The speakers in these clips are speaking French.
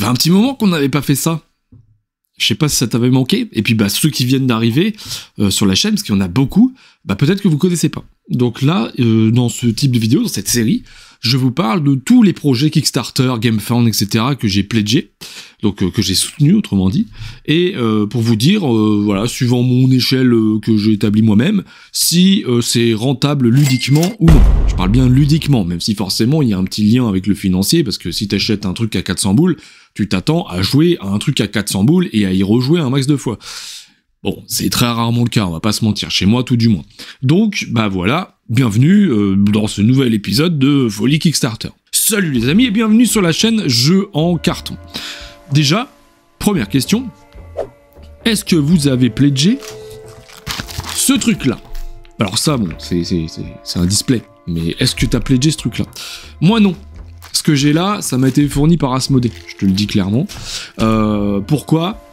fait un petit moment qu'on n'avait pas fait ça. Je sais pas si ça t'avait manqué. Et puis ceux qui viennent d'arriver sur la chaîne, parce qu'il y en a beaucoup, peut-être que vous connaissez pas. Donc là, dans ce type de vidéo, dans cette série, je vous parle de tous les projets Kickstarter, GameFound, etc. que j'ai pledgé, donc que j'ai soutenu, autrement dit, et pour vous dire, voilà, suivant mon échelle que j'ai établie moi-même, si c'est rentable ludiquement ou non. Je parle bien ludiquement, même si forcément il y a un petit lien avec le financier, parce que si t'achètes un truc à 400 boules, tu t'attends à jouer à un truc à 400 boules et à y rejouer un max de fois. Bon, c'est très rarement le cas, on va pas se mentir, chez moi tout du moins. Donc, voilà, bienvenue dans ce nouvel épisode de Folie Kickstarter. Salut les amis et bienvenue sur la chaîne Jeux en carton. Déjà, première question, est-ce que vous avez pledgé ce truc-là? Alors ça, bon, c'est un display, mais est-ce que t'as pledgé ce truc-là? Moi non. Ce que j'ai là, ça m'a été fourni par Asmodée, je te le dis clairement. Pourquoi?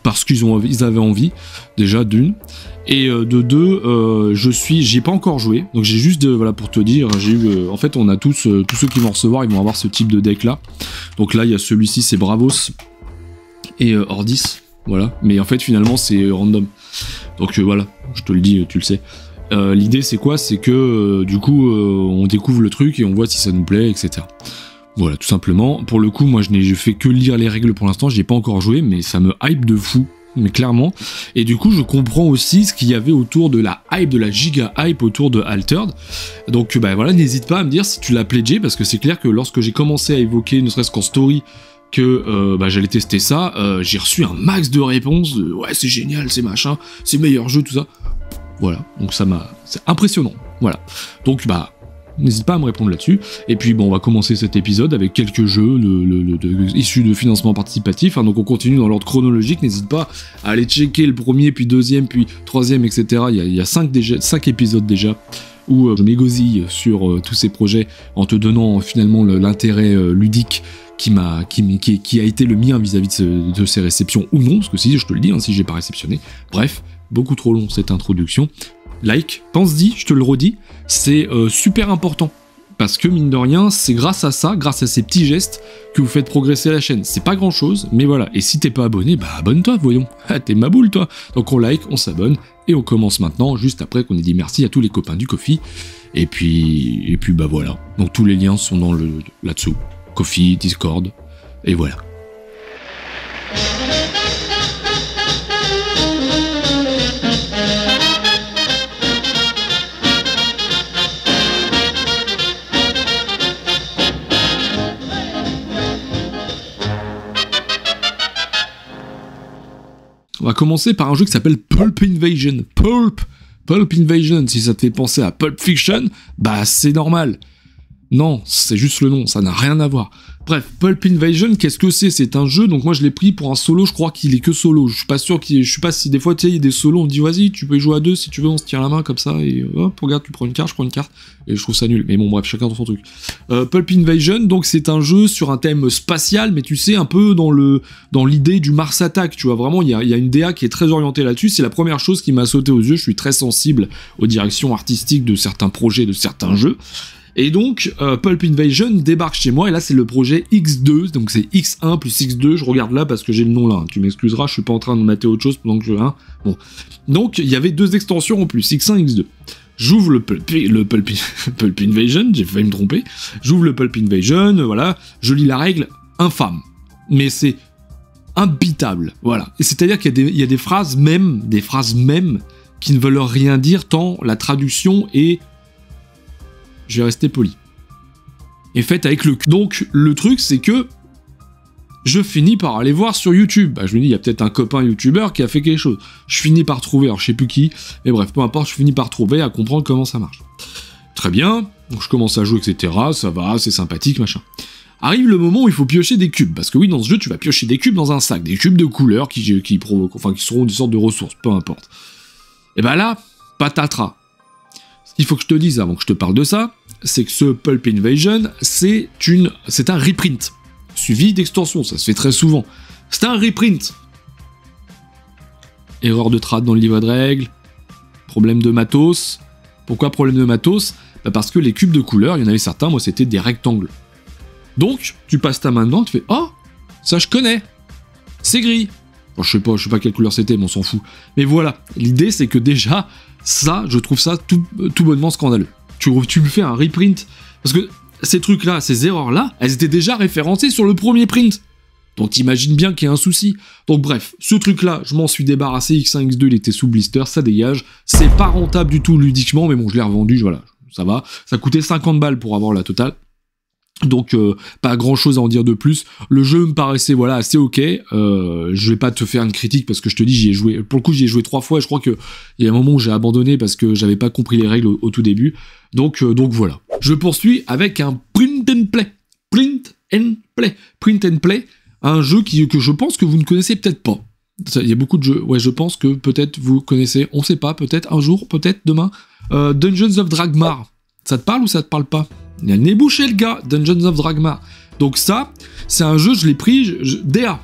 Parce qu'ils avaient envie, déjà d'une, et de deux, j'y ai pas encore joué, donc j'ai juste, voilà, pour te dire, j'ai eu, en fait, on a tous ceux qui vont recevoir, ils vont avoir ce type de deck là. Donc là, il y a celui-ci, c'est Bravos et Ordis, voilà. Mais en fait, finalement, c'est random. Donc voilà, je te le dis, tu le sais. L'idée, c'est quoi? C'est que du coup, on découvre le truc et on voit si ça nous plaît, etc. Voilà, tout simplement. Pour le coup, moi, je n'ai fait que lire les règles pour l'instant, j'y ai pas encore joué, mais ça me hype de fou, mais clairement. Et du coup, je comprends aussi ce qu'il y avait autour de la hype, de la giga hype autour de Altered. Donc, voilà, n'hésite pas à me dire si tu l'as pledgé, parce que c'est clair que lorsque j'ai commencé à évoquer, ne serait-ce qu'en story, que j'allais tester ça, j'ai reçu un max de réponses, ouais, c'est génial, c'est machin, c'est meilleur jeu, tout ça. Voilà, donc c'est impressionnant, voilà. Donc, n'hésite pas à me répondre là-dessus. Et puis on va commencer cet épisode avec quelques jeux issus de financement participatif. Donc on continue dans l'ordre chronologique. N'hésite pas à aller checker le premier, puis deuxième, puis troisième, etc. Il y a 5 épisodes déjà où je m'égosille sur tous ces projets en te donnant finalement l'intérêt ludique qui a été le mien vis-à-vis de ces réceptions ou non, parce que si je te le dis, si j'ai pas réceptionné. Bref, beaucoup trop long cette introduction. Like, pense-y, je te le redis, c'est super important. Parce que mine de rien, c'est grâce à ça, grâce à ces petits gestes, que vous faites progresser la chaîne. C'est pas grand chose, mais voilà. Et si t'es pas abonné, abonne-toi, voyons. Ah, t'es ma boule, toi. Donc on like, on s'abonne, et on commence maintenant, juste après qu'on ait dit merci à tous les copains du Ko-fi. Et puis voilà. Donc tous les liens sont là-dessous. Ko-fi, Discord, et voilà. On va commencer par un jeu qui s'appelle Pulp Invasion. Pulp Invasion, si ça te fait penser à Pulp Fiction, c'est normal. Non, c'est juste le nom, ça n'a rien à voir. Bref, Pulp Invasion, qu'est-ce que c'est? C'est un jeu, donc moi je l'ai pris pour un solo, je crois qu'il est que solo. Je suis pas sûr je sais pas si des fois, tu sais, il y a des solos, on dit vas-y, tu peux y jouer à deux si tu veux, on se tire la main comme ça, et hop, regarde, tu prends une carte, je prends une carte, et je trouve ça nul. Mais bon, bref, chacun dans son truc. Pulp Invasion, donc c'est un jeu sur un thème spatial, mais tu sais, un peu dans l'idée du Mars Attack, tu vois, vraiment, il y a une DA qui est très orientée là-dessus, c'est la première chose qui m'a sauté aux yeux, je suis très sensible aux directions artistiques de certains projets, de certains jeux. Et donc, Pulp Invasion débarque chez moi, et là c'est le projet X2, donc c'est X1 plus X2, je regarde là parce que j'ai le nom là, tu m'excuseras, je suis pas en train de mater autre chose pendant que je... Bon. Donc, il y avait 2 extensions en plus, X1 X2. J'ouvre le Pulp Invasion, j'ai failli me tromper, j'ouvre le Pulp Invasion, voilà, je lis la règle, infâme. Mais c'est imbitable, voilà. Et c'est-à-dire qu'il y a des phrases même qui ne veulent rien dire tant la traduction est... Je vais rester poli. Et faite avec le cul. Donc, le truc, c'est que je finis par aller voir sur YouTube. Je me dis, il y a peut-être un copain youtubeur qui a fait quelque chose. Je finis par trouver, alors je sais plus qui, mais bref, peu importe, je finis par trouver, à comprendre comment ça marche. Très bien, donc je commence à jouer, etc. Ça va, c'est sympathique, machin. Arrive le moment où il faut piocher des cubes, parce que oui, dans ce jeu, tu vas piocher des cubes dans un sac, des cubes de couleurs qui seront des sortes de ressources, peu importe. Et là, patatras. Ce qu'il faut que je te dise avant que je te parle de ça, c'est que ce Pulp Invasion, c'est un reprint, suivi d'extension, ça se fait très souvent. C'est un reprint. Erreur de trad dans le livret de règles, problème de matos. Pourquoi problème de matos? Parce que les cubes de couleurs, il y en avait certains, moi c'était des rectangles. Donc, tu passes ta main dedans, tu fais « Oh, Ça, je connais. C'est gris. Bon, je sais pas quelle couleur c'était, mais on s'en fout. Mais voilà, l'idée, c'est que déjà, ça, je trouve ça tout bonnement scandaleux. Tu me fais un reprint. Parce que ces trucs-là, ces erreurs-là, elles étaient déjà référencées sur le premier print. Donc t'imagines bien qu'il y a un souci. Donc bref, ce truc-là, je m'en suis débarrassé. X1, X2, il était sous blister, ça dégage. C'est pas rentable du tout ludiquement, mais bon, je l'ai revendu, voilà, ça va. Ça coûtait 50 balles pour avoir la totale. Donc pas grand chose à en dire de plus. Le jeu me paraissait voilà assez ok. Je vais pas te faire une critique parce que je te dis j'y ai joué. Pour le coup j'y ai joué 3 fois et je crois que il y a un moment où j'ai abandonné parce que j'avais pas compris les règles au tout début. Donc voilà. Je poursuis avec un print and play. Print and play. Un jeu que je pense que vous ne connaissez peut-être pas. Il y a beaucoup de jeux. Ouais, je pense que peut-être vous connaissez. On sait pas. Peut-être un jour. Peut-être demain. Dungeons of Dragmar. Ça te parle ou ça te parle pas? Il a le nez bouché le gars, Dungeons of Dragmar. Donc ça, c'est un jeu, je l'ai pris, DA.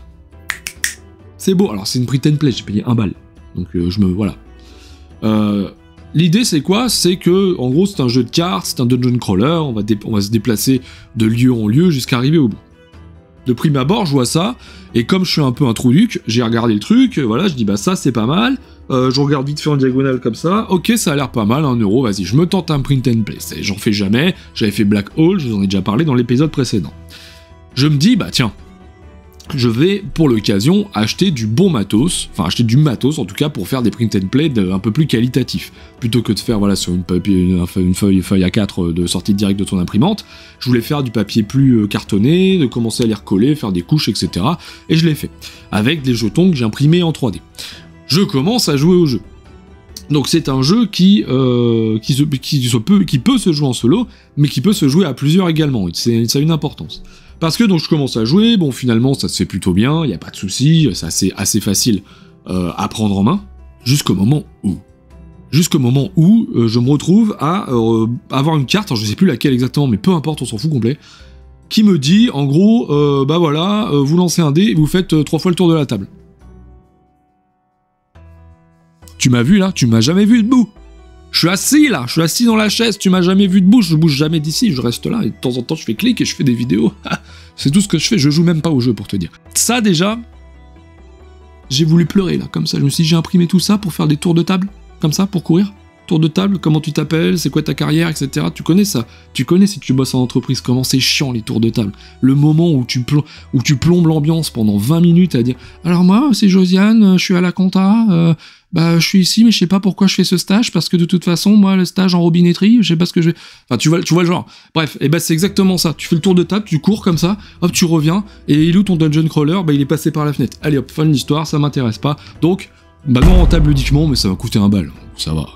C'est beau, alors c'est une print and play, j'ai payé 1 balle. Donc voilà. L'idée c'est quoi? C'est que, en gros, c'est un jeu de cartes, c'est un dungeon crawler, on va se déplacer de lieu en lieu jusqu'à arriver au bout. De prime abord, je vois ça, et comme je suis un peu un trouduc, j'ai regardé le truc, voilà, je dis bah ça c'est pas mal. Je regarde vite fait en diagonale comme ça, ok ça a l'air pas mal, 1€, vas-y, je me tente un print and play, j'en fais jamais, j'avais fait Black Hole, je vous en ai déjà parlé dans l'épisode précédent. Je me dis, bah tiens, je vais pour l'occasion acheter du bon matos, enfin acheter du matos en tout cas pour faire des print and play un peu plus qualitatifs, plutôt que de faire voilà sur une feuille A4 de sortie directe de ton imprimante, je voulais faire du papier plus cartonné, de commencer à les recoller, faire des couches, etc. Et je l'ai fait, avec des jetons que j'ai imprimés en 3D. Je commence à jouer au jeu. Donc c'est un jeu qui peut se jouer en solo, mais qui peut se jouer à plusieurs également, ça a une importance. Parce que donc je commence à jouer, bon finalement ça se fait plutôt bien, il n'y a pas de souci, c'est assez facile à prendre en main, jusqu'au moment où je me retrouve à avoir une carte, alors je sais plus laquelle exactement, mais peu importe, on s'en fout complet, qui me dit en gros, bah voilà, vous lancez un dé et vous faites 3 fois le tour de la table. Tu m'as vu là, tu m'as jamais vu debout. Je suis assis dans la chaise, tu m'as jamais vu debout, je bouge jamais d'ici, je reste là et de temps en temps je fais clic et je fais des vidéos. C'est tout ce que je fais, je joue même pas au jeu pour te dire. Ça déjà, j'ai voulu pleurer là, comme ça, je me suis dit j'ai imprimé tout ça pour faire des tours de table, comme ça, pour courir. Tour de table, comment tu t'appelles, c'est quoi ta carrière, etc. Tu connais ça, tu connais si tu bosses en entreprise, comment c'est chiant les tours de table. Le moment où tu plombes l'ambiance pendant 20 minutes à dire « Alors moi, c'est Josiane, je suis à la compta, je suis ici, mais je sais pas pourquoi je fais ce stage, parce que de toute façon, moi, le stage en robinetterie, je sais pas ce que je vais... » Enfin, tu vois le genre. Bref, et c'est exactement ça. Tu fais le tour de table, tu cours comme ça, hop, tu reviens, et il est où ton dungeon crawler? Il est passé par la fenêtre. Allez hop, fin de l'histoire, ça m'intéresse pas. Donc, non rentable ludiquement, mais ça va coûter 1 balle. Ça va,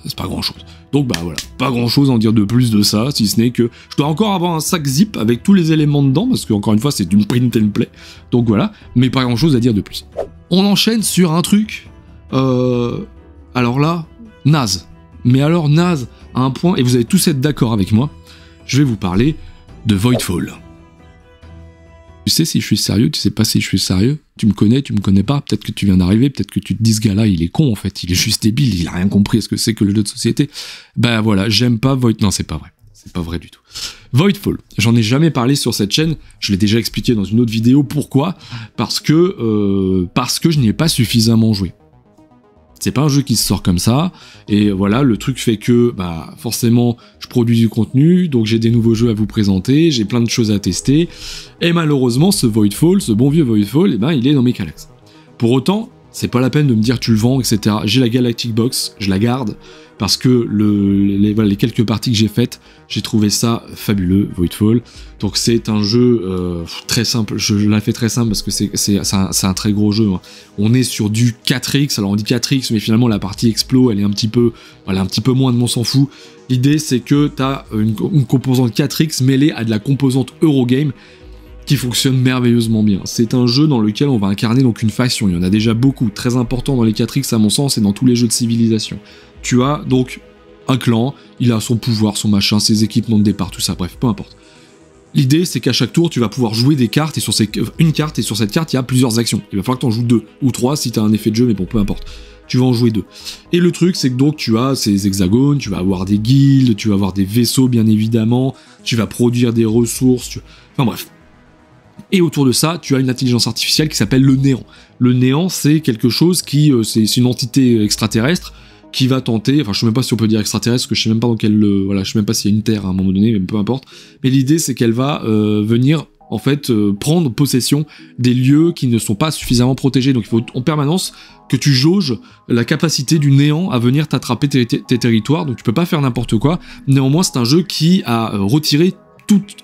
c'est pas grand chose. Donc voilà, pas grand chose à en dire de plus de ça, si ce n'est que je dois encore avoir un sac zip avec tous les éléments dedans, parce que encore une fois, c'est une print and play. Donc voilà, mais pas grand chose à dire de plus. On enchaîne sur un truc... alors là, naze. Mais alors naze à un point, et vous allez tous être d'accord avec moi, je vais vous parler de Voidfall. Tu sais si je suis sérieux, tu sais pas si je suis sérieux, tu me connais pas, peut-être que tu viens d'arriver, peut-être que tu te dis ce gars-là, il est con en fait, il est juste débile, il a rien compris à ce que c'est que le jeu de société. Ben voilà, j'aime pas Voidfall. Non, c'est pas vrai. C'est pas vrai du tout. Voidfall, j'en ai jamais parlé sur cette chaîne, je l'ai déjà expliqué dans une autre vidéo, pourquoi? Parce que je n'y ai pas suffisamment joué. C'est pas un jeu qui se sort comme ça, et voilà, le truc fait que, forcément, je produis du contenu, donc j'ai des nouveaux jeux à vous présenter, j'ai plein de choses à tester, et malheureusement, ce Voidfall, ce bon vieux Voidfall, il est dans mes calax. Pour autant, c'est pas la peine de me dire tu le vends, etc. J'ai la Galactic Box, je la garde, parce que les quelques parties que j'ai faites, j'ai trouvé ça fabuleux, Voidfall. Donc c'est un jeu très simple, je la fais très simple parce que c'est un très gros jeu. Hein. On est sur du 4X, alors on dit 4X, mais finalement la partie explo, elle est un petit peu moins de mon s'en fout. L'idée c'est que tu as une composante 4X mêlée à de la composante Eurogame, qui fonctionne merveilleusement bien. C'est un jeu dans lequel on va incarner donc une faction, il y en a déjà beaucoup, très important dans les 4X à mon sens et dans tous les jeux de civilisation. Tu as donc un clan, il a son pouvoir, son machin, ses équipements de départ, tout ça, bref, peu importe. L'idée c'est qu'à chaque tour tu vas pouvoir jouer des cartes, et sur une carte, et sur cette carte il y a plusieurs actions. Il va falloir que tu en joues 2 ou 3 si tu as un effet de jeu, mais bon, peu importe. Tu vas en jouer 2. Et le truc c'est que donc tu as ces hexagones, tu vas avoir des guildes, tu vas avoir des vaisseaux bien évidemment, tu vas produire des ressources, enfin bref. Et autour de ça, tu as une intelligence artificielle qui s'appelle le néant. Le néant, c'est quelque chose qui, c'est une entité extraterrestre qui va tenter, enfin je sais même pas si on peut dire extraterrestre, parce que je sais même pas dans quel, voilà, je sais même pas s'il y a une Terre à un moment donné, mais peu importe. Mais l'idée c'est qu'elle va venir en fait prendre possession des lieux qui ne sont pas suffisamment protégés. Donc il faut en permanence que tu jauges la capacité du néant à venir t'attraper tes territoires. Donc tu peux pas faire n'importe quoi. Néanmoins c'est un jeu qui a retiré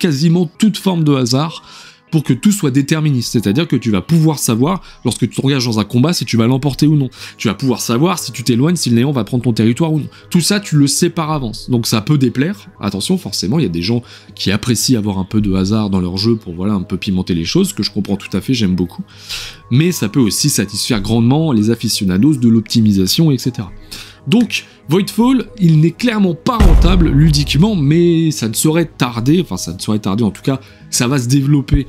quasiment toute forme de hasard pour que tout soit déterministe, c'est-à-dire que tu vas pouvoir savoir, lorsque tu t'engages dans un combat, si tu vas l'emporter ou non. Tu vas pouvoir savoir, si tu t'éloignes, si le néant va prendre ton territoire ou non. Tout ça, tu le sais par avance. Donc ça peut déplaire. Attention, forcément, il y a des gens qui apprécient avoir un peu de hasard dans leur jeu pour, voilà, un peu pimenter les choses, que je comprends tout à fait, j'aime beaucoup. Mais ça peut aussi satisfaire grandement les aficionados de l'optimisation, etc. Donc, Voidfall, il n'est clairement pas rentable ludiquement, mais ça ne saurait tarder, en tout cas, ça va se développer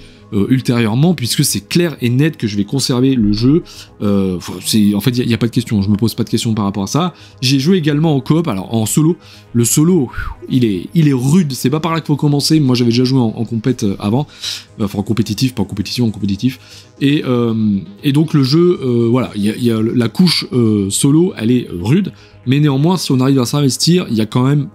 ultérieurement, puisque c'est clair et net que je vais conserver le jeu. En fait, il n'y a pas de question, je me pose pas de questions par rapport à ça. J'ai joué également en coop, alors en solo. Le solo, il est rude, c'est pas par là qu'il faut commencer. Moi, j'avais déjà joué en compète avant, enfin en compétitif, pas en compétition, en compétitif. Et donc le jeu, voilà, il y a la couche solo, elle est rude, mais néanmoins, si on arrive à s'investir, il y a quand même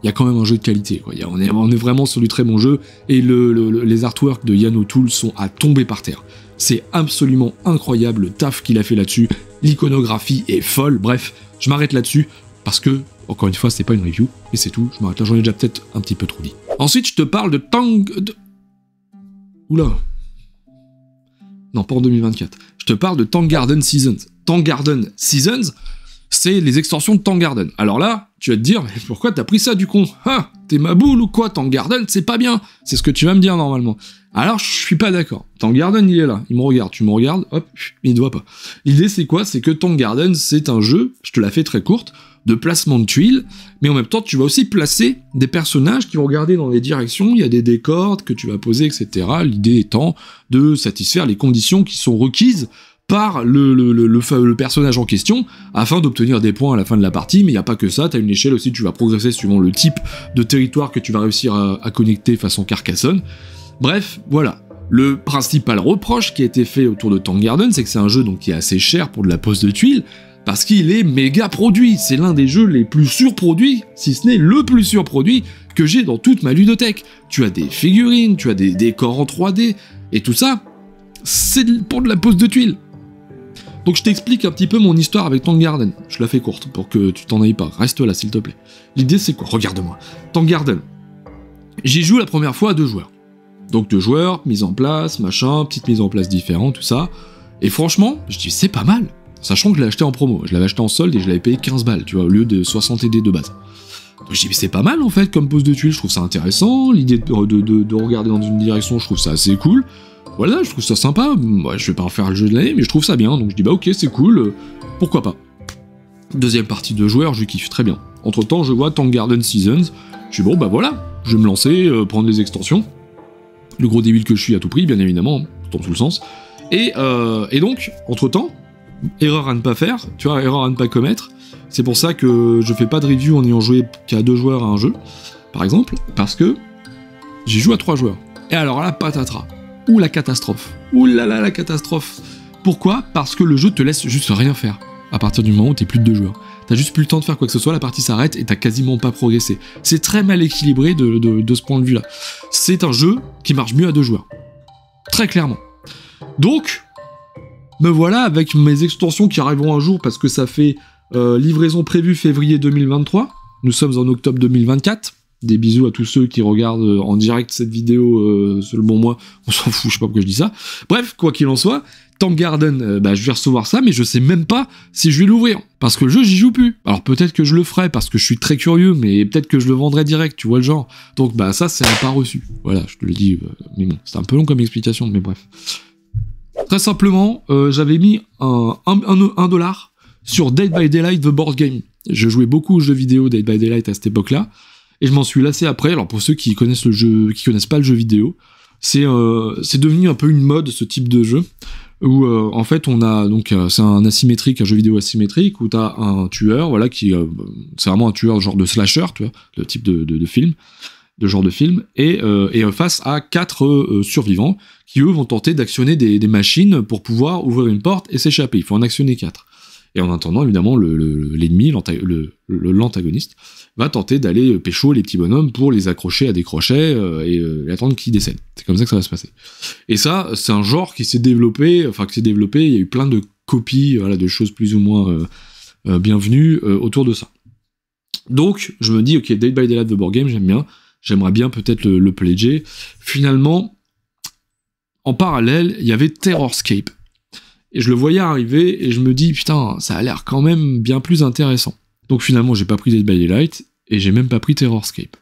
un jeu de qualité, quoi. On est vraiment sur du très bon jeu, et les artworks de Yann O'Toole sont à tomber par terre. C'est absolument incroyable le taf qu'il a fait là-dessus, l'iconographie est folle, bref, je m'arrête là-dessus, parce que, encore une fois, c'est pas une review, et c'est tout, je m'arrête là, j'en ai déjà peut-être un petit peu trop dit. Ensuite, je te parle de Oula. Non, pas en 2024. Je te parle de Tank Garden Seasons. Tank Garden Seasons, c'est les extensions de Tank Garden. Alors là, tu vas te dire, mais pourquoi t'as pris ça du con? Ah, t'es ma boule ou quoi? Tank Garden, c'est pas bien. C'est ce que tu vas me dire normalement. Alors, je suis pas d'accord. Tank Garden, il est là. Il me regarde. Tu me regardes, hop, il ne voit pas. L'idée, c'est quoi? C'est que Tank Garden, c'est un jeu, je te la fais très courte, de placement de tuiles, mais en même temps, tu vas aussi placer des personnages qui vont regarder dans des directions, il y a des décors que tu vas poser, etc. L'idée étant de satisfaire les conditions qui sont requises par le personnage en question, afin d'obtenir des points à la fin de la partie, mais il n'y a pas que ça, tu as une échelle aussi, tu vas progresser suivant le type de territoire que tu vas réussir à connecter façon Carcassonne. Bref, voilà. Le principal reproche qui a été fait autour de Tank Garden, c'est que c'est un jeu donc, qui est assez cher pour de la pose de tuiles, parce qu'il est méga produit, c'est l'un des jeux les plus surproduits, si ce n'est le plus surproduit que j'ai dans toute ma ludothèque. Tu as des figurines, tu as des décors en 3D, et tout ça, c'est pour de la pose de tuiles. Donc je t'explique un petit peu mon histoire avec Tank Garden, je la fais courte pour que tu t'en ailles pas, reste là s'il te plaît. L'idée c'est quoi? Regarde-moi. Tank Garden, j'y joue la première fois à 2 joueurs. Donc 2 joueurs, mise en place, machin, petite mise en place différente, tout ça. Et franchement, je dis c'est pas mal. Sachant que je l'ai acheté en promo, je l'avais acheté en solde et je l'avais payé 15 balles, tu vois, au lieu de 60 ED de base. Donc je dis mais c'est pas mal en fait comme pose de tuiles, je trouve ça intéressant, l'idée de regarder dans une direction, je trouve ça assez cool. Voilà, je trouve ça sympa, ouais, je vais pas en faire le jeu de l'année, mais je trouve ça bien, donc je dis bah ok c'est cool, pourquoi pas. Deuxième partie de joueurs, je kiffe, très bien. Entre temps je vois Tank Garden Seasons, je dis bon bah voilà, je vais me lancer, prendre des extensions. Le gros débile que je suis à tout prix, bien évidemment, dans tout le sens. Et donc, entre temps, erreur à ne pas faire, tu vois, erreur à ne pas commettre. C'est pour ça que je fais pas de review en ayant joué qu'à 2 joueurs à un jeu, par exemple, parce que j'y joue à 3 joueurs. Et alors là, patatras. Ouh la catastrophe. Ouh là là la catastrophe. Pourquoi? Parce que le jeu te laisse juste rien faire. À partir du moment où t'es plus de 2 joueurs. T'as juste plus le temps de faire quoi que ce soit, la partie s'arrête et t'as quasiment pas progressé. C'est très mal équilibré de ce point de vue-là. C'est un jeu qui marche mieux à 2 joueurs. Très clairement. Donc, me voilà avec mes extensions qui arriveront un jour parce que ça fait livraison prévue février 2023. Nous sommes en octobre 2024. Des bisous à tous ceux qui regardent en direct cette vidéo seulement moi. On s'en fout, je sais pas pourquoi je dis ça. Bref, quoi qu'il en soit, Tank Garden, je vais recevoir ça, mais je sais même pas si je vais l'ouvrir. Parce que le jeu, j'y joue plus. Alors peut-être que je le ferai parce que je suis très curieux, mais peut-être que je le vendrai direct, tu vois le genre. Donc ça, c'est un pas reçu. Voilà, je te le dis. Mais bon, c'est un peu long comme explication, mais bref. Très simplement, j'avais mis $1 sur Dead by Daylight The Board Game. Je jouais beaucoup aux jeux vidéo Dead by Daylight à cette époque-là, et je m'en suis lassé après. Alors pour ceux qui connaissent le jeu, qui connaissent pas le jeu vidéo, c'est devenu un peu une mode ce type de jeu où en fait on a donc c'est un jeu vidéo asymétrique où t'as un tueur, voilà, qui c'est vraiment un tueur genre de slasher, tu vois, le type de film. de genre de film, et face à 4 survivants qui, eux, vont tenter d'actionner des machines pour pouvoir ouvrir une porte et s'échapper. Il faut en actionner 4. Et en attendant, évidemment, l'ennemi, l'antagoniste, va tenter d'aller pécho les petits bonhommes pour les accrocher à des crochets et attendre qu'ils décèdent. C'est comme ça que ça va se passer. Et ça, c'est un genre qui s'est développé, il y a eu plein de copies, voilà, de choses plus ou moins bienvenues autour de ça. Donc, je me dis, ok, Dead by Daylight The Board Game, j'aime bien, j'aimerais bien peut-être le pledger. Finalement, en parallèle, il y avait Terrorscape. Et je le voyais arriver, et je me dis, putain, ça a l'air quand même bien plus intéressant. Donc finalement, j'ai pas pris Dead by Daylight, et j'ai même pas pris Terrorscape.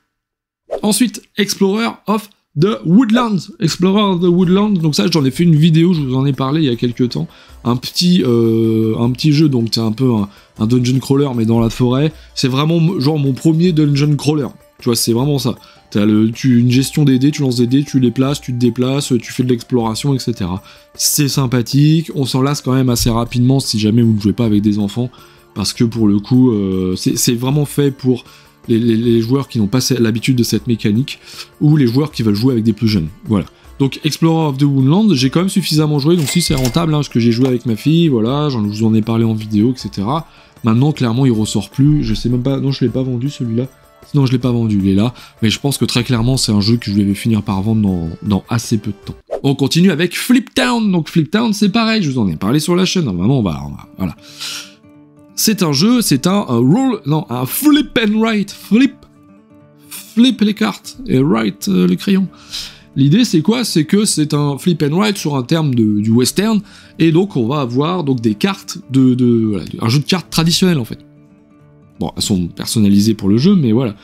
Ensuite, Explorer of the Woodlands. Explorer of the Woodlands, donc ça, j'en ai fait une vidéo, je vous en ai parlé il y a quelques temps. Un petit jeu, donc c'est un peu un dungeon crawler, mais dans la forêt. C'est vraiment genre mon premier dungeon crawler. Tu vois, c'est vraiment ça. T'as une gestion des dés, tu lances des dés, tu les places, tu te déplaces, tu fais de l'exploration, etc. C'est sympathique, on s'en lasse quand même assez rapidement si jamais vous ne jouez pas avec des enfants, parce que pour le coup, c'est vraiment fait pour les joueurs qui n'ont pas l'habitude de cette mécanique, ou les joueurs qui veulent jouer avec des plus jeunes. Voilà. Donc Explorer of the Woodlands, j'ai quand même suffisamment joué, donc si c'est rentable, parce que j'ai joué avec ma fille, voilà, je vous en ai parlé en vidéo, etc. Maintenant, clairement, il ressort plus, je sais même pas, non, je l'ai pas vendu celui-là. Non, je l'ai pas vendu, il est là, mais je pense que très clairement c'est un jeu que je vais finir par vendre dans assez peu de temps. On continue avec Flip Town. Donc Flip Town, c'est pareil, je vous en ai parlé sur la chaîne, normalement on va voilà. C'est un jeu, c'est un flip and write, flip les cartes et write les crayons. L'idée c'est quoi? C'est que c'est un flip and write sur un terme du western, et donc on va avoir donc des cartes voilà, un jeu de cartes traditionnel en fait. Bon, elles sont personnalisées pour le jeu, mais voilà.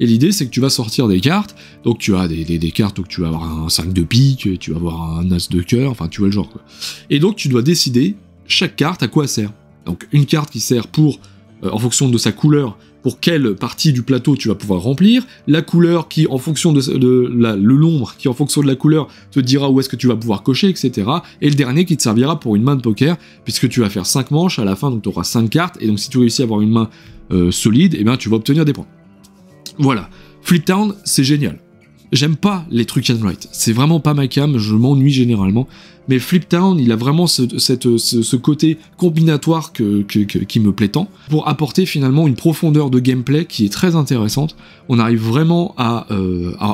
Et l'idée, c'est que tu vas sortir des cartes, donc tu as des cartes, donc tu vas avoir un 5 de pique, tu vas avoir un as de cœur, enfin tu vois le genre, quoi. Et donc tu dois décider, chaque carte, à quoi elle sert. Donc une carte qui sert pour, en fonction de sa couleur, pour quelle partie du plateau tu vas pouvoir remplir, la couleur qui, en fonction le nombre, qui en fonction de la couleur, te dira où est-ce que tu vas pouvoir cocher, etc. Et le dernier qui te servira pour une main de poker, puisque tu vas faire 5 manches à la fin, donc tu auras 5 cartes, et donc si tu réussis à avoir une main solide, et bien tu vas obtenir des points. Voilà. Flip Town, c'est génial. J'aime pas les trucs and write, c'est vraiment pas ma cam, je m'ennuie généralement, mais Flip Town, il a vraiment ce côté combinatoire qui me plaît tant, pour apporter finalement une profondeur de gameplay qui est très intéressante. On arrive vraiment à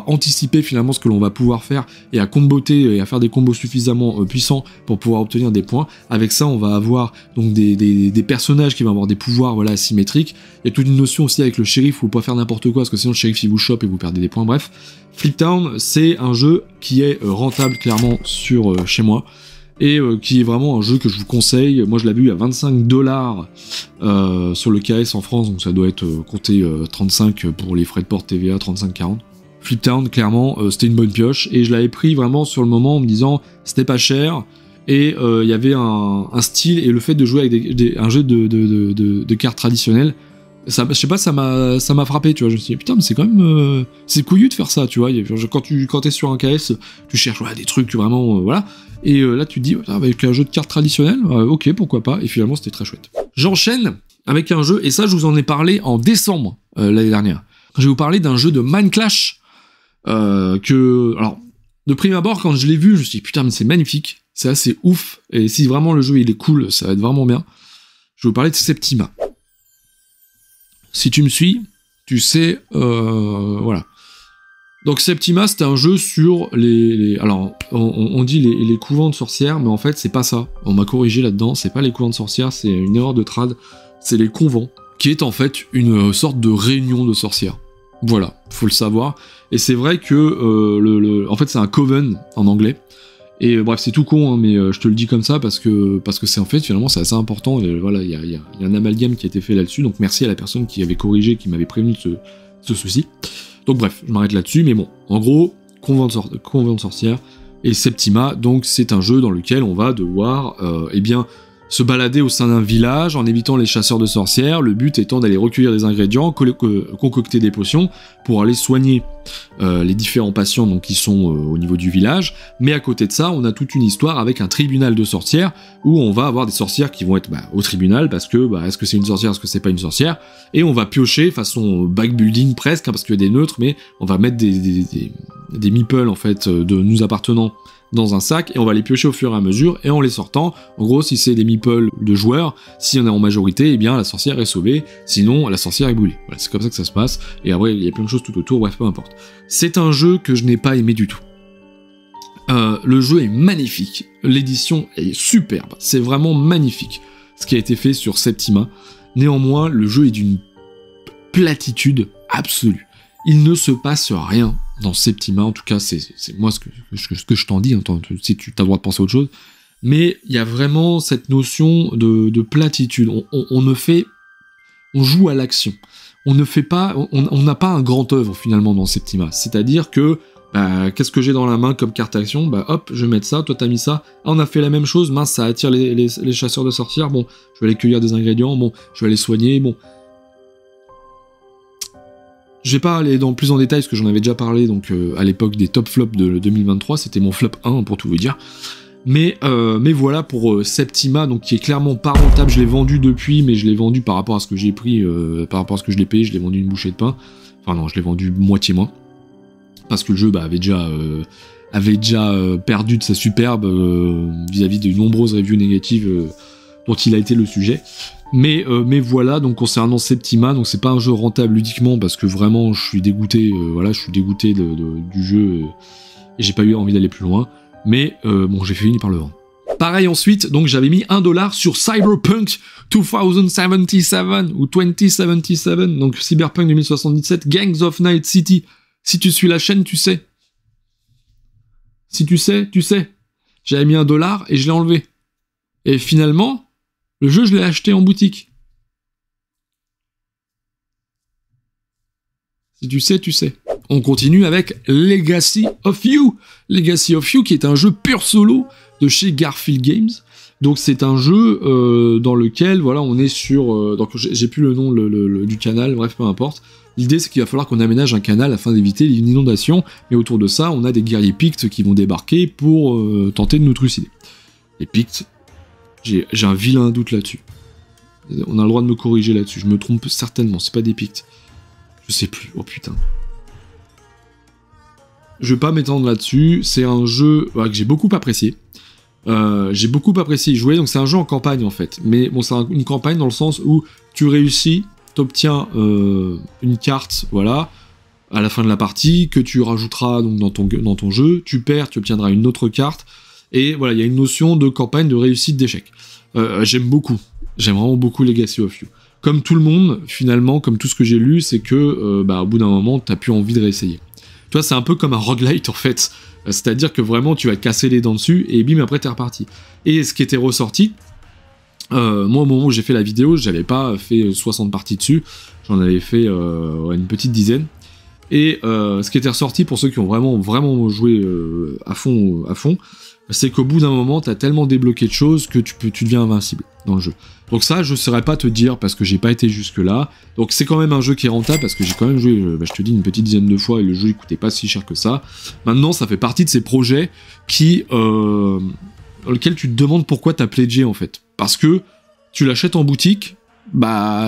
anticiper finalement ce que l'on va pouvoir faire, et à comboter, et à faire des combos suffisamment puissants pour pouvoir obtenir des points. Avec ça, on va avoir donc des personnages qui vont avoir des pouvoirs, voilà, asymétriques. Il y a toute une notion aussi avec le shérif, faut pas faire n'importe quoi, parce que sinon le shérif il vous chope et vous perdez des points, bref. Flip Town, c'est un jeu qui est rentable clairement sur chez moi, et qui est vraiment un jeu que je vous conseille. Moi je l'avais eu à 25$ sur le KS en France, donc ça doit être compté 35 pour les frais de port TVA, 35-40. Flip Town, clairement, c'était une bonne pioche, et je l'avais pris vraiment sur le moment en me disant c'était pas cher, et il y avait un style, et le fait de jouer avec un jeu de cartes traditionnelles, ça, je sais pas, ça m'a frappé, tu vois. Je me suis dit putain, mais c'est quand même c'est couillu de faire ça, tu vois. Quand t'es sur un KS, tu cherches des trucs vraiment voilà, et là tu te dis avec un jeu de cartes traditionnel, ok, pourquoi pas, et finalement c'était très chouette. J'enchaîne avec un jeu, et ça je vous en ai parlé en décembre l'année dernière. Je vais vous parler d'un jeu de Mind Clash alors de prime abord, quand je l'ai vu, je me suis dit putain, mais c'est magnifique, c'est assez ouf, et si vraiment le jeu il est cool, ça va être vraiment bien. Je vais vous parler de Septima. Si tu me suis, tu sais, voilà. Donc Septima, c'était un jeu sur alors, on dit les couvents de sorcières, mais en fait, c'est pas ça. On m'a corrigé là-dedans, c'est pas les couvents de sorcières, c'est une erreur de trad, c'est les convents, qui est en fait une sorte de réunion de sorcières. Voilà, faut le savoir. Et c'est vrai que, en fait, c'est un coven en anglais. Et bref, c'est tout con, hein, mais je te le dis comme ça parce que c'est en fait, finalement, c'est assez important. Et voilà, il y a un amalgame qui a été fait là-dessus, donc merci à la personne qui avait corrigé, qui m'avait prévenu de ce souci. Donc bref, je m'arrête là-dessus, mais bon, en gros, convent de sorcières, et Septima, donc c'est un jeu dans lequel on va devoir, se balader au sein d'un village en évitant les chasseurs de sorcières, le but étant d'aller recueillir des ingrédients, concocter des potions pour aller soigner les différents patients donc, qui sont au niveau du village. Mais à côté de ça, on a toute une histoire avec un tribunal de sorcières où on va avoir des sorcières qui vont être au tribunal parce que est-ce que c'est une sorcière, est-ce que c'est pas une sorcière, et on va piocher façon backbuilding presque parce qu'il y a des neutres, mais on va mettre des meeples en fait de nous appartenant dans un sac, et on va les piocher au fur et à mesure, et en les sortant, en gros, si c'est des meeples de joueurs, si on est en majorité, eh bien, la sorcière est sauvée, sinon, la sorcière est brûlée. Voilà, c'est comme ça que ça se passe, et après, il y a plein de choses tout autour, bref, peu importe. C'est un jeu que je n'ai pas aimé du tout. Le jeu est magnifique, l'édition est superbe, c'est vraiment magnifique, ce qui a été fait sur Septima. Néanmoins, le jeu est d'une platitude absolue. Il ne se passe rien dans Septima, en tout cas, c'est moi ce que je t'en dis, hein, si tu as le droit de penser à autre chose, mais il y a vraiment cette notion de platitude. On joue à l'action. On ne fait pas, on n'a pas un grand œuvre finalement dans Septima. C'est-à-dire que, qu'est-ce que j'ai dans la main comme carte action ? Hop, je vais mettre ça, toi t'as mis ça. Ah, on a fait la même chose, mince, ça attire les chasseurs de sorcières, bon, je vais aller cueillir des ingrédients, bon, je vais aller soigner, bon. Je vais pas aller plus en détail, parce que j'en avais déjà parlé donc à l'époque des top flops de 2023, c'était mon flop 1 pour tout vous dire. Mais voilà pour Septima, donc qui est clairement pas rentable, je l'ai vendu depuis, mais je l'ai vendu par rapport à ce que j'ai pris, par rapport à ce que je l'ai payé, je l'ai vendu une bouchée de pain. Enfin non, je l'ai vendu moitié moins. Parce que le jeu avait déjà perdu de sa superbe vis-à-vis de nombreuses reviews négatives dont il a été le sujet. Mais voilà, donc concernant Septima, donc c'est pas un jeu rentable ludiquement parce que vraiment je suis dégoûté, je suis dégoûté du jeu et j'ai pas eu envie d'aller plus loin. Mais bon, j'ai fini par le vendre. Pareil ensuite, donc j'avais mis $1 sur Cyberpunk 2077 ou 2077, donc Cyberpunk 2077, Gangs of Night City. Si tu suis la chaîne, tu sais. Si tu sais, tu sais. J'avais mis $1 et je l'ai enlevé. Et finalement, le jeu, je l'ai acheté en boutique. Si tu sais, tu sais. On continue avec Legacy of You. Legacy of You, qui est un jeu pur solo de chez Garphill Games. Donc c'est un jeu dans lequel, voilà, on est sur... donc j'ai plus le nom du canal, bref, peu importe. L'idée, c'est qu'il va falloir qu'on aménage un canal afin d'éviter une inondation. Mais autour de ça, on a des guerriers Pictes qui vont débarquer pour tenter de nous trucider. Les Pictes... J'ai un vilain doute là-dessus. On a le droit de me corriger là-dessus. Je me trompe certainement, c'est pas des Pictes. Je sais plus, oh putain. Je vais pas m'étendre là-dessus. C'est un jeu que j'ai beaucoup apprécié. J'ai beaucoup apprécié y jouer, donc c'est un jeu en campagne en fait. Mais bon, c'est une campagne dans le sens où tu réussis, t'obtiens une carte, voilà, à la fin de la partie, que tu rajouteras donc dans ton jeu. Tu perds, tu obtiendras une autre carte. Et voilà, il y a une notion de campagne, de réussite, d'échec. J'aime beaucoup. J'aime vraiment beaucoup Legacy of You. Comme tout le monde, finalement, comme tout ce que j'ai lu, c'est que, au bout d'un moment, t'as plus envie de réessayer. Tu vois, c'est un peu comme un roguelite, en fait. C'est-à-dire que vraiment, tu vas te casser les dents dessus, et bim, après, t'es reparti. Et ce qui était ressorti, moi, au moment où j'ai fait la vidéo, j'avais pas fait 60 parties dessus. J'en avais fait une petite dizaine. Et ce qui était ressorti, pour ceux qui ont vraiment joué à fond, c'est qu'au bout d'un moment, t'as tellement débloqué de choses que tu deviens invincible dans le jeu. Donc ça, je saurais pas te dire parce que j'ai pas été jusque là. Donc c'est quand même un jeu qui est rentable parce que j'ai quand même joué, je te dis, une petite dizaine de fois et le jeu il coûtait pas si cher que ça. Maintenant, ça fait partie de ces projets dans lesquels tu te demandes pourquoi t'as pledgé en fait. Parce que tu l'achètes en boutique,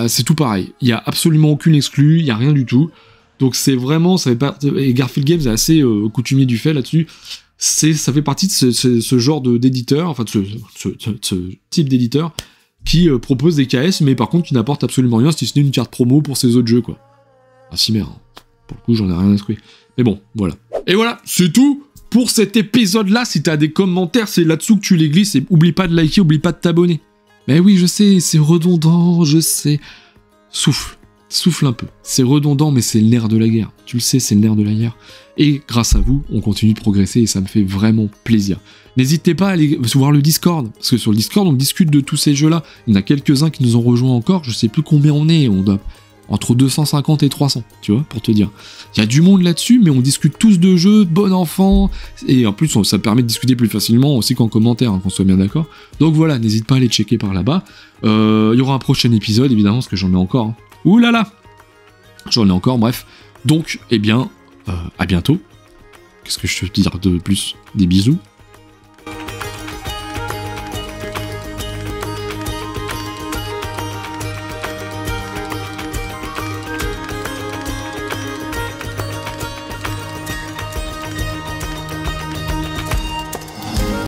c'est tout pareil. Il y a absolument aucune exclue, il y a rien du tout. Donc c'est vraiment, ça fait partie, et Garphill Games est assez coutumier du fait là-dessus. Ça fait partie de ce genre d'éditeur, enfin de ce type d'éditeur qui propose des KS, mais par contre qui n'apporte absolument rien si ce n'est une carte promo pour ses autres jeux, quoi. Ah si merde, pour le coup j'en ai rien à secouer. Mais bon, voilà. Et voilà, c'est tout pour cet épisode-là. Si t'as des commentaires, c'est là-dessous que tu les glisses, et oublie pas de liker, oublie pas de t'abonner. Mais oui, je sais, c'est redondant, je sais. Souffle un peu. C'est redondant, mais c'est le nerf de la guerre. Tu le sais, c'est le nerf de la guerre. Et grâce à vous, on continue de progresser et ça me fait vraiment plaisir. N'hésitez pas à aller voir le Discord, parce que sur le Discord, on discute de tous ces jeux-là. Il y en a quelques-uns qui nous ont rejoints encore, je sais plus combien on est, on doit entre 250 et 300, tu vois, pour te dire. Il y a du monde là-dessus, mais on discute tous de jeux, bon enfant, et en plus ça permet de discuter plus facilement aussi qu'en commentaire, hein, qu'on soit bien d'accord. Donc voilà, n'hésite pas à aller checker par là-bas. Il y aura un prochain épisode, évidemment, parce que j'en ai encore. Hein. Ouh là là, j'en ai encore, bref. Donc, eh bien, à bientôt. Qu'est-ce que je peux te dire de plus? Des bisous.